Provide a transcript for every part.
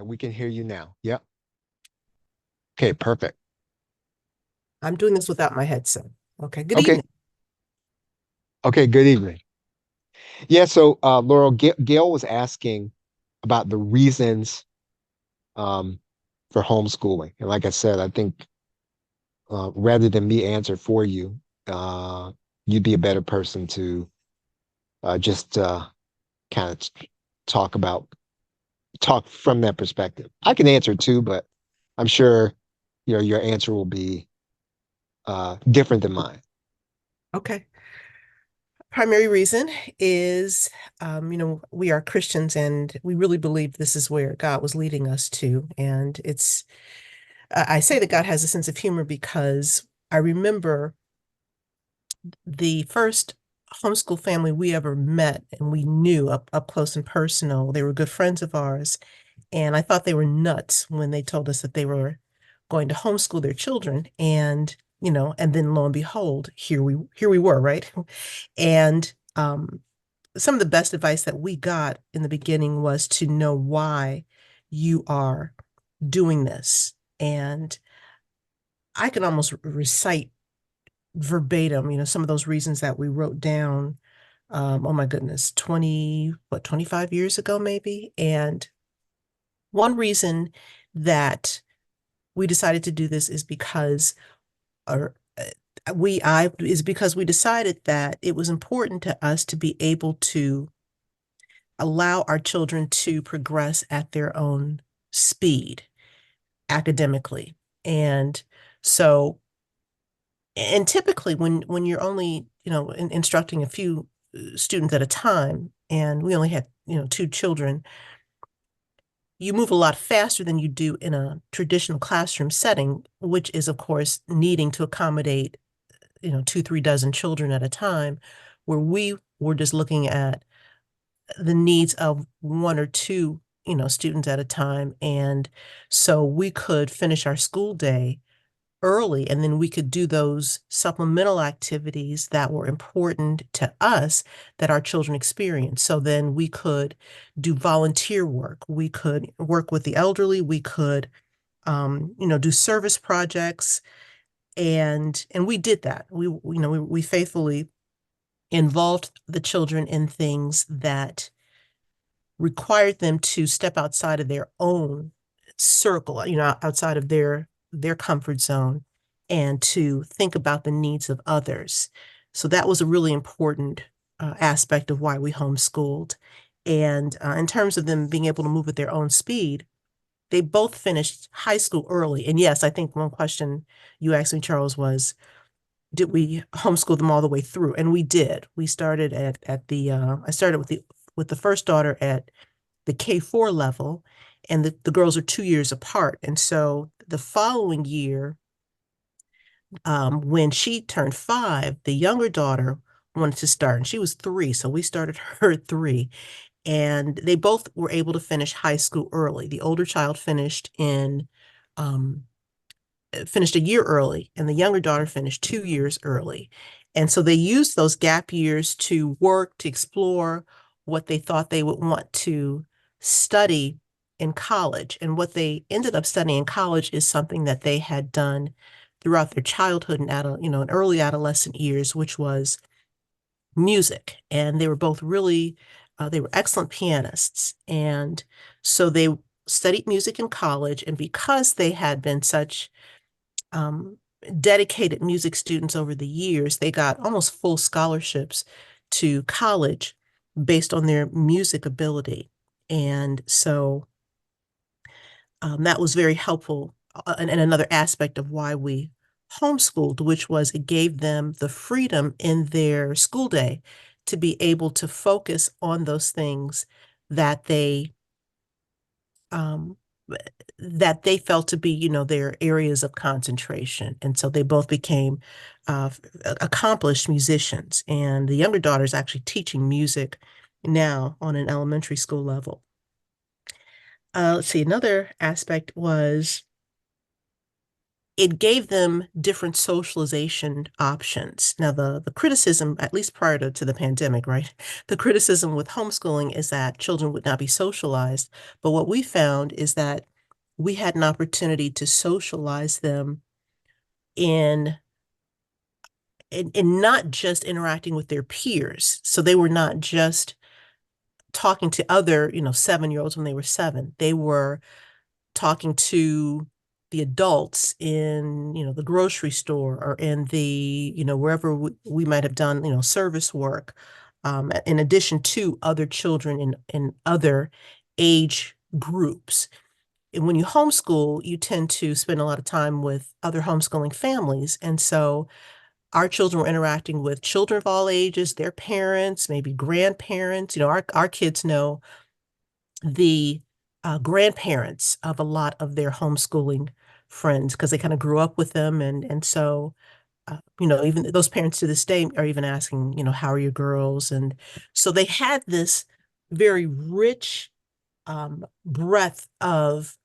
We can hear you now. Yep. Okay, perfect. I'm doing this without my headset. Okay, good Okay. evening. Okay, good evening. Yeah, so Laurel, Gail was asking about the reasons um, for homeschooling. And like I said, I think rather than me answer for you, you'd be a better person to just kind of talk about, talk from that perspective. I can answer too, but I'm sure, your answer will be different than mine. Okay. Primary reason is, we are Christians and we really believe this is where God was leading us to. And I say that God has a sense of humor because I remember the first homeschool family we ever met and we knew up close and personal. They were good friends of ours. And I thought they were nuts when they told us that they were going to homeschool their children. And then lo and behold, here we were, right? And some of the best advice that we got in the beginning was to know why you are doing this. And I can almost recite verbatim, some of those reasons that we wrote down. Oh my goodness, 25 years ago, maybe. And one reason that we decided to do this is because, or is because we decided that it was important to us to be able to allow our children to progress at their own speed academically. And so, and typically when you're only, instructing a few students at a time, and we only had, two children, you move a lot faster than you do in a traditional classroom setting, which is, of course, needing to accommodate, two, 3 dozen children at a time, where we were just looking at the needs of one or two, students at a time. And so we could finish our school day early, and then we could do those supplemental activities that were important to us that our children experience. So then we could do volunteer work. We could work with the elderly. We could, do service projects. And we did that. We faithfully involved the children in things that required them to step outside of their own circle, outside of their comfort zone, and to think about the needs of others. So that was a really important aspect of why we homeschooled. And in terms of them being able to move at their own speed, they both finished high school early. And yes, I think one question you asked me, Charles, was, did we homeschool them all the way through? And we did. We started at the I started with the first daughter at the K4 level, and the girls are 2 years apart. And so the following year, when she turned 5, the younger daughter wanted to start, and she was 3. So we started her at 3. And they both were able to finish high school early. The older child um, finished a year early, and the younger daughter finished 2 years early. And so they used those gap years to work, to explore what they thought they would want to study in college. And what they ended up studying in college is something that they had done throughout their childhood and and early adolescent years, which was music. And they were both really, they were excellent pianists. And so they studied music in college. And because they had been such um, dedicated music students over the years, they got almost full scholarships to college based on their music ability. And so that was very helpful. And another aspect of why we homeschooled, which was it gave them the freedom in their school day to be able to focus on those things that um, that they felt to be, their areas of concentration. And so they both became accomplished musicians. And the younger daughter is actually teaching music now on an elementary school level. Let's see, another aspect was it gave them different socialization options. Now, the criticism, at least prior to the pandemic, right? The criticism with homeschooling is that children would not be socialized. But what we found is that we had an opportunity to socialize them in in not just interacting with their peers. So they were not just talking to other, 7-year-olds when they were 7. They were talking to the adults in, the grocery store or in the, wherever we might have done, service work, in addition to other children in other age groups. And when you homeschool, you tend to spend a lot of time with other homeschooling families. And so our children were interacting with children of all ages, their parents, maybe grandparents. Our kids know the grandparents of a lot of their homeschooling friends because they kind of grew up with them. And so, even those parents to this day are even asking, how are your girls? And so they had this very rich breadth of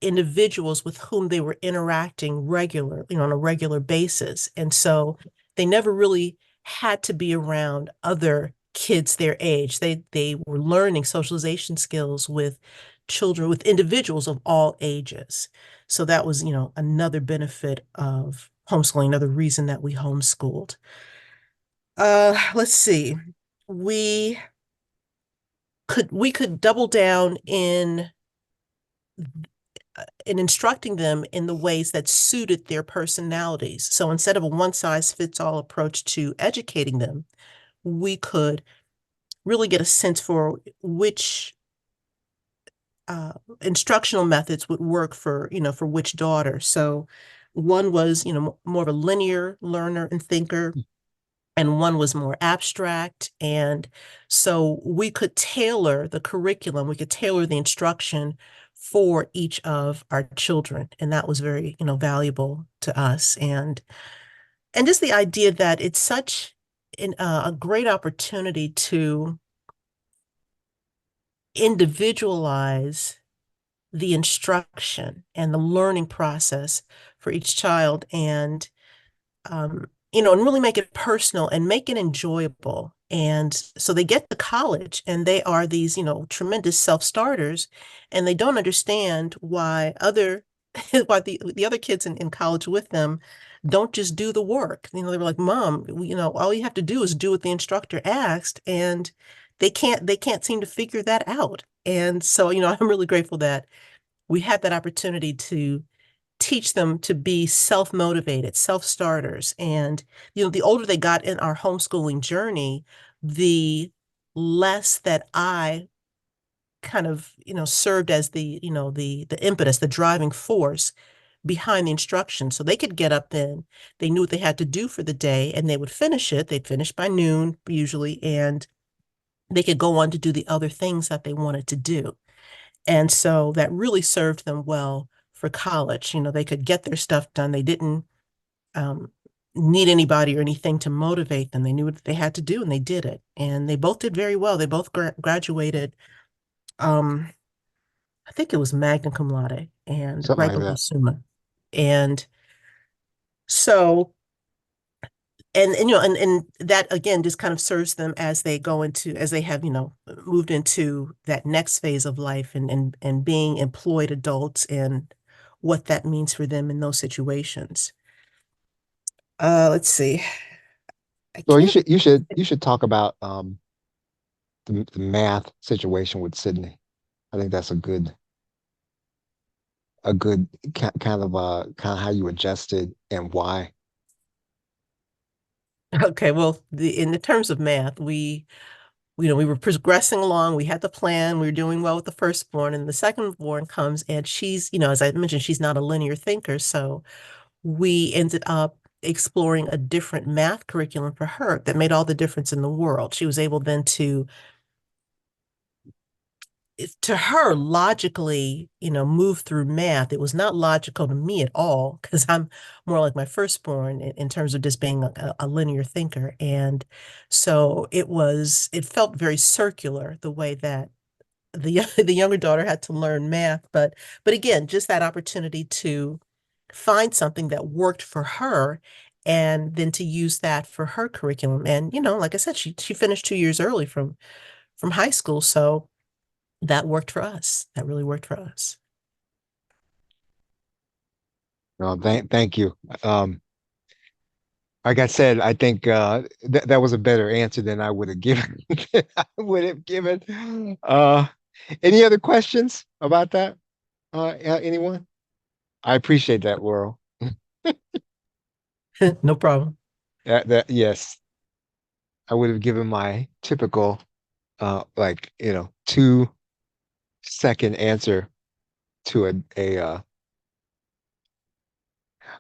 individuals with whom they were interacting regularly, on a regular basis. And so they never really had to be around other kids their age. They were learning socialization skills with children, with individuals of all ages. So that was, another benefit of homeschooling, another reason that we homeschooled. Let's see. We we could double down in instructing them in the ways that suited their personalities. So instead of a one size fits all approach to educating them, we could really get a sense for which instructional methods would work for, for which daughter. So one was, more of a linear learner and thinker, and one was more abstract. And so we could tailor the curriculum, we could tailor the instruction for each of our children. And that was very, valuable to us. And just the idea that it's such a great opportunity to individualize the instruction and the learning process for each child, and really make it personal and make it enjoyable. And so they get to college and they are these, tremendous self-starters, and they don't understand why why the other kids in college with them don't just do the work. They were like, Mom, all you have to do is do what the instructor asked, and they can't seem to figure that out. And so, I'm really grateful that we had that opportunity to teach them to be self-motivated, self-starters. And, the older they got in our homeschooling journey, the less that I kind of, served as the impetus, the driving force behind the instruction. So they could get up then, they knew what they had to do for the day, and they would finish it. They'd finish by noon usually, and they could go on to do the other things that they wanted to do. And so that really served them well for college. They could get their stuff done. They didn't um, need anybody or anything to motivate them. They knew what they had to do and they did it. And they both did very well. They both graduated. Um, I think it was magna cum laude and Something right like before that. summa. And so, and that again just kind of serves them as they go into, as they have, moved into that next phase of life, and being employed adults and what that means for them in those situations. Let's see. I Well, you can't. should you should you should talk about the math situation with Sydney. I think that's a good kind of how you adjusted and why. Okay, well, in the terms of math, we were progressing along. We had the plan. We were doing well with the firstborn, and the secondborn comes, and she's, as I mentioned, she's not a linear thinker. So we ended up exploring a different math curriculum for her that made all the difference in the world. She was able then to her logically, move through math. It was not logical to me at all because I'm more like my firstborn in terms of just being a linear thinker. And so it felt very circular the way that the younger daughter had to learn math. But again, just that opportunity to find something that worked for her and then to use that for her curriculum. And, like I said, she finished 2 years early from high school. So that worked for us. That really worked for us. No, thank you. Like I said, I think that was a better answer than I would have given. I would have given. Any other questions about that? Anyone? I appreciate that, Laurel. No problem. That yes, I would have given my typical like 2-second answer to a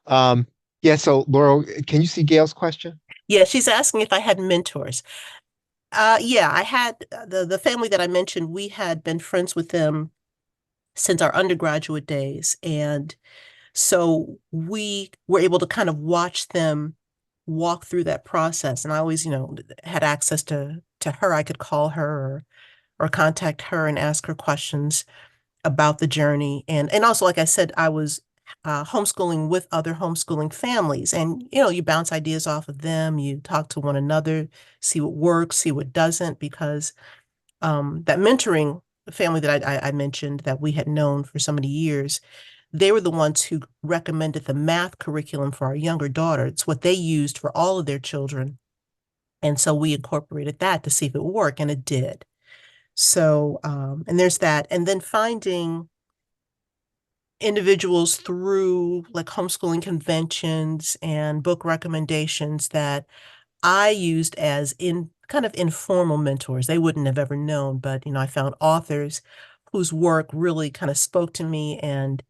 um yeah. So Laurel, can you see Gail's question? Yeah, she's asking if I had mentors. Yeah, I had the family that I mentioned, we had been friends with them since our undergraduate days. And so we were able to kind of watch them walk through that process. And I always, had access to her. I could call her or contact her and ask her questions about the journey. And also, like I said, I was homeschooling with other homeschooling families. And, you bounce ideas off of them, you talk to one another, see what works, see what doesn't, because that mentoring family that I mentioned that we had known for so many years, they were the ones who recommended the math curriculum for our younger daughter. It's what they used for all of their children. And so we incorporated that to see if it worked, and it did. So, and there's that. And then finding individuals through like homeschooling conventions and book recommendations that I used as in kind of informal mentors. They wouldn't have ever known, but I found authors whose work really kind of spoke to me and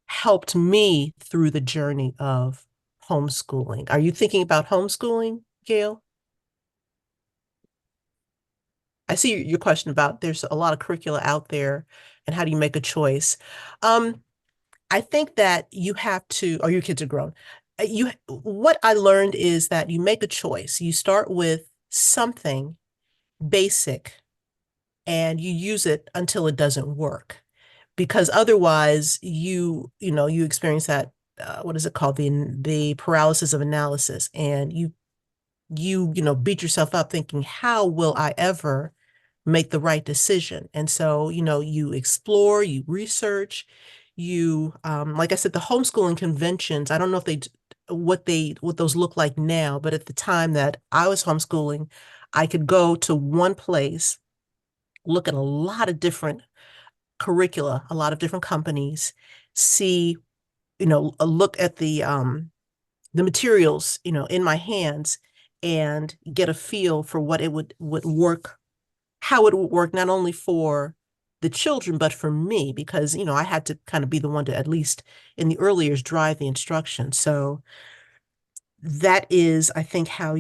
helped me through the journey of homeschooling. Are you thinking about homeschooling, Gail? I see your question about there's a lot of curricula out there and how do you make a choice? Um, I think that you have to, or your kids are grown. What I learned is that you make a choice. You start with something basic and you use it until it doesn't work. Because otherwise you experience that, what is it called? The paralysis of analysis. And you beat yourself up thinking, how will I ever make the right decision? And so, you explore, you research, like I said, the homeschooling conventions, I don't know if what those look like now, but at the time that I was homeschooling, I could go to one place, look at a lot of different curricula, a lot of different companies, see, look at the materials, in my hands and get a feel for what it would work, how it would work not only for the children, but for me, because, I had to kind of be the one to, at least in the early years, drive the instruction. So that is, I think, how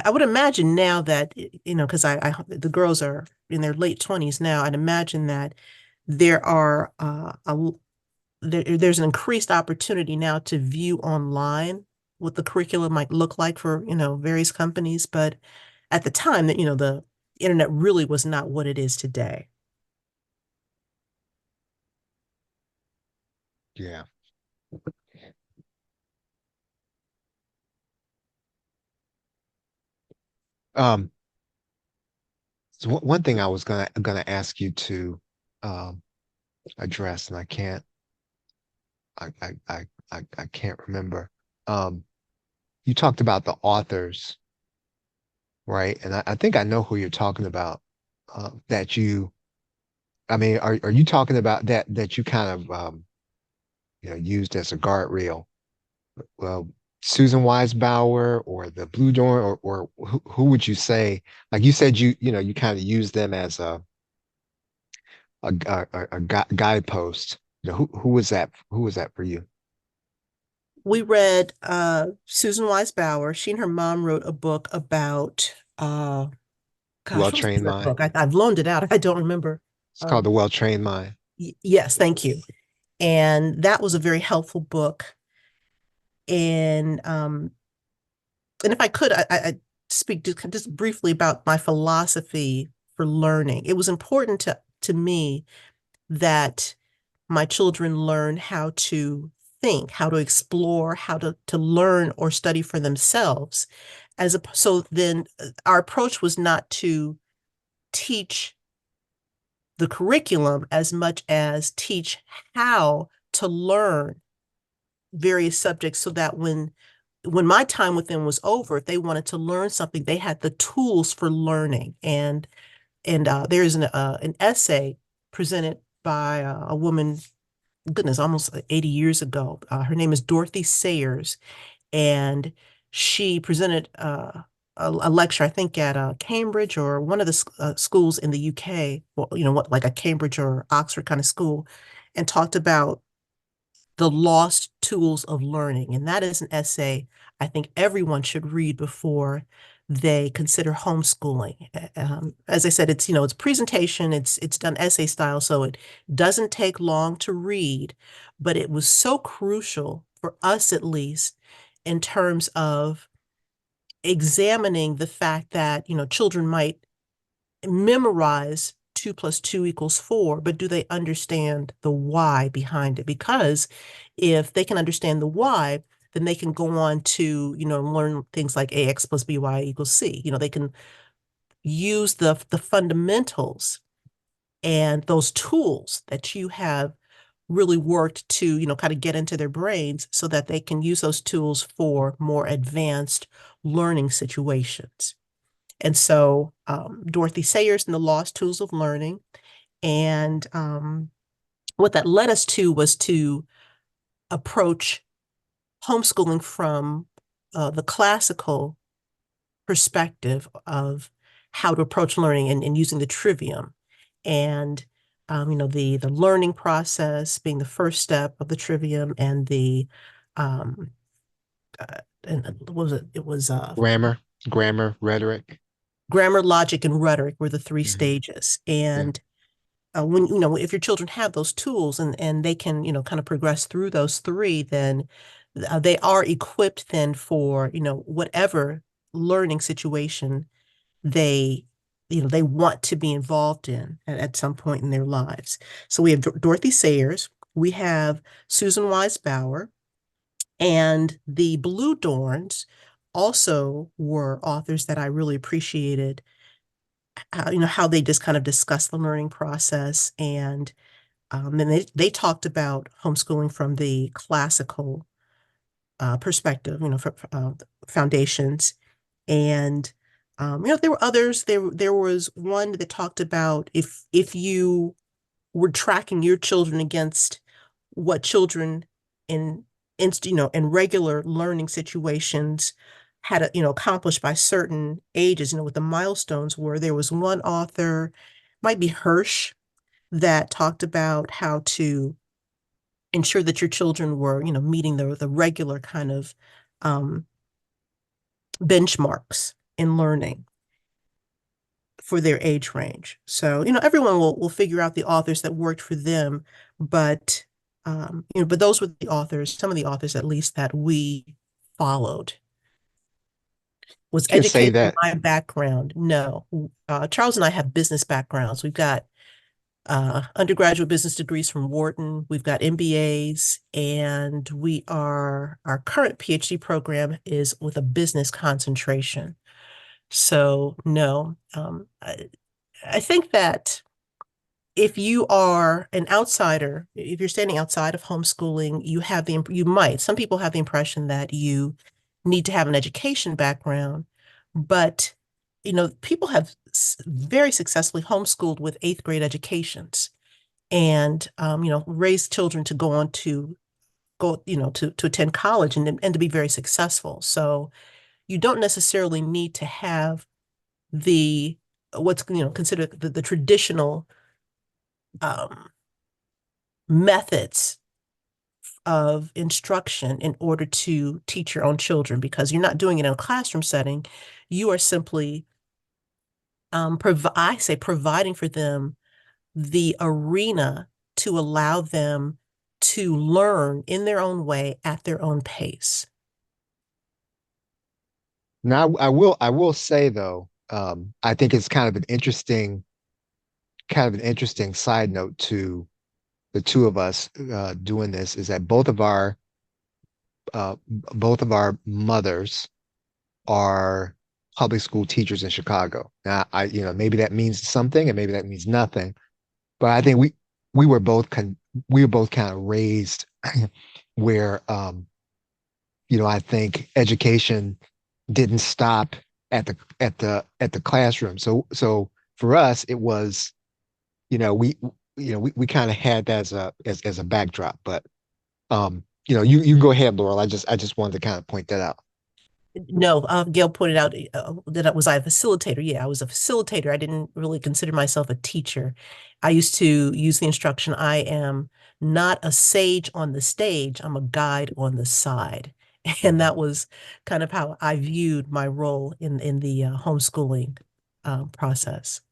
I would imagine now that, because the girls are in their late 20s now, I'd imagine that there are there's an increased opportunity now to view online what the curriculum might look like for, various companies. But at the time that, the internet really was not what it is today. Yeah. Um, so one thing I was gonna ask you to um address, and I can't remember. Um, you talked about the authors, right? And I think I know who you're talking about. That you, I mean, are you talking about that you kind of used as a guardrail? Well, Susan Weisbauer or the Blue Door, or who would you say? Like you said, you kind of use them as a guidepost. Who was that? Who was that for you? We read Susan Wise Bauer. She and her mom wrote a book about, gosh, what was the Well-trained name of that mind. book? I've loaned it out. I don't remember. It's called Um, the Well-Trained Mind. yes, thank you. And that was a very helpful book. And if I could, I'd speak just briefly about my philosophy for learning. It was important to me that my children learn how to think, how to explore, how to learn or study for themselves. So then our approach was not to teach the curriculum as much as teach how to learn various subjects so that when my time with them was over, if they wanted to learn something, they had the tools for learning. And there's an essay presented by a woman, goodness, almost 80 years ago. Her name is Dorothy Sayers, and she presented a lecture, I think, at Cambridge or one of the schools in the UK, well, what, like a Cambridge or Oxford kind of school, and talked about the lost tools of learning. And that is an essay I think everyone should read before they consider homeschooling. As I said, it's presentation, it's done essay style, so it doesn't take long to read, but it was so crucial for us at least in terms of examining the fact that, children might memorize 2 + 2 = 4, but do they understand the why behind it? Because if they can understand the why, then they can go on to, learn things like AX + BY = C. They can use the fundamentals and those tools that you have really worked to, kind of get into their brains so that they can use those tools for more advanced learning situations. And so Dorothy Sayers and the Lost Tools of Learning. And what that led us to was to approach homeschooling from the classical perspective of how to approach learning and using the trivium. And the learning process being the first step of the trivium, and the and what was it? It was grammar, rhetoric. grammar, logic, and rhetoric were the three Mhm. stages. Yeah. And when if your children have those tools and they can kind of progress through those three, then they are equipped then for whatever learning situation they they want to be involved in at some point in their lives. So we have Dorothy Sayers, we have Susan Wise Bauer, and the Blue Dorns also were authors that I really appreciated. How they just kind of discuss the learning process, and they talked about homeschooling from the classical perspective, for foundations. And there were others. There was one that talked about if you were tracking your children against what children in in regular learning situations had accomplished by certain ages, what the milestones were. There was one author, might be Hirsch, that talked about how to ensure that your children were, meeting the regular kind of um, benchmarks in learning for their age range. So, everyone will figure out the authors that worked for them, but but those were the authors, some of the authors at least that we followed. Was Can say education that. my background? No. Charles and I have business backgrounds. We've got undergraduate business degrees from Wharton. We've got MBAs, and our current PhD program is with a business concentration. So no, I think that if you are an outsider, if you're standing outside of homeschooling, some people have the impression that you need to have an education background, but people have very successfully homeschooled with eighth grade educations, and raised children to go on to to attend college and to be very successful. So you don't necessarily need to have the what's considered the traditional um, methods of instruction in order to teach your own children, because you're not doing it in a classroom setting. You are simply providing for them the arena to allow them to learn in their own way at their own pace. Now, I will say though, I think it's kind of an interesting side note to the two of us doing this is that both of our mothers are public school teachers in Chicago. Now, maybe that means something and maybe that means nothing, but I think we were both we were both kind of raised where I think education didn't stop at the classroom. So for us, it was, we kind of had that as a backdrop. But you can go ahead, Laurel. I just wanted to kind of point that out. No, Gail pointed out that I a facilitator. Yeah, I was a facilitator. I didn't really consider myself a teacher. I used to use the instruction, I am not a sage on the stage, I'm a guide on the side. And Mhm. that was kind of how I viewed my role in the homeschooling process.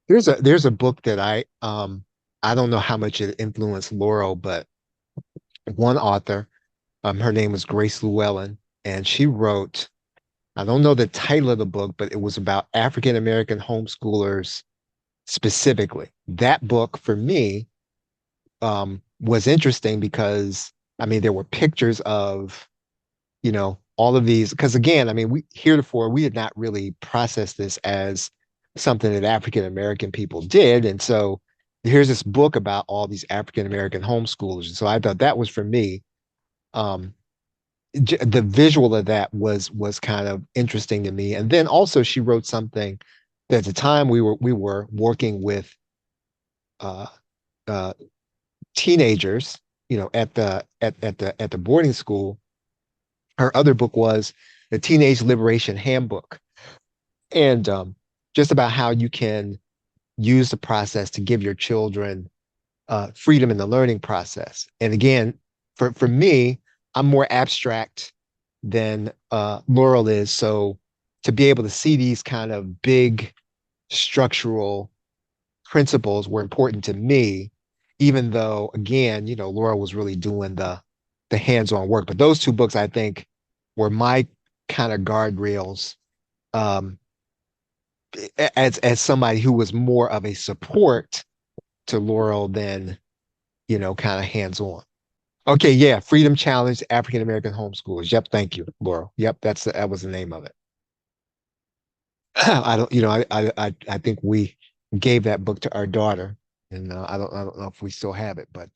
There's a book that I don't know how much it influenced Laurel, but one author, her name was Grace Llewellyn, and she wrote, I don't know the title of the book, but it was about African American homeschoolers specifically. That book for me was interesting because I mean there were pictures of all of these because again, I mean we heretofore we had not really processed this as something that African American people did, and so here's this book about all these African American homeschoolers. And so I thought that was for me. Um, the visual of that was kind of interesting to me, and then also she wrote something that at the time we were working with uh, uh, teenagers, at the boarding school. Her other book was the Teenage Liberation Handbook, and just about how you can use the process to give your children freedom in the learning process. And again, for me, I'm more abstract than Laurel is, so to be able to see these kind of big structural principles were important to me, even though again, Laura was really doing the hands-on work. But those two books, I think, were my kind of guardrails um, as somebody who was more of a support to Laurel than, kind of hands-on. Okay, yeah, Freedom Challenge African American Homeschoolers. Yep, thank you, Laurel. Yep, that was the name of it. I don't, I think we gave that book to our daughter, and I don't know if we still have it, but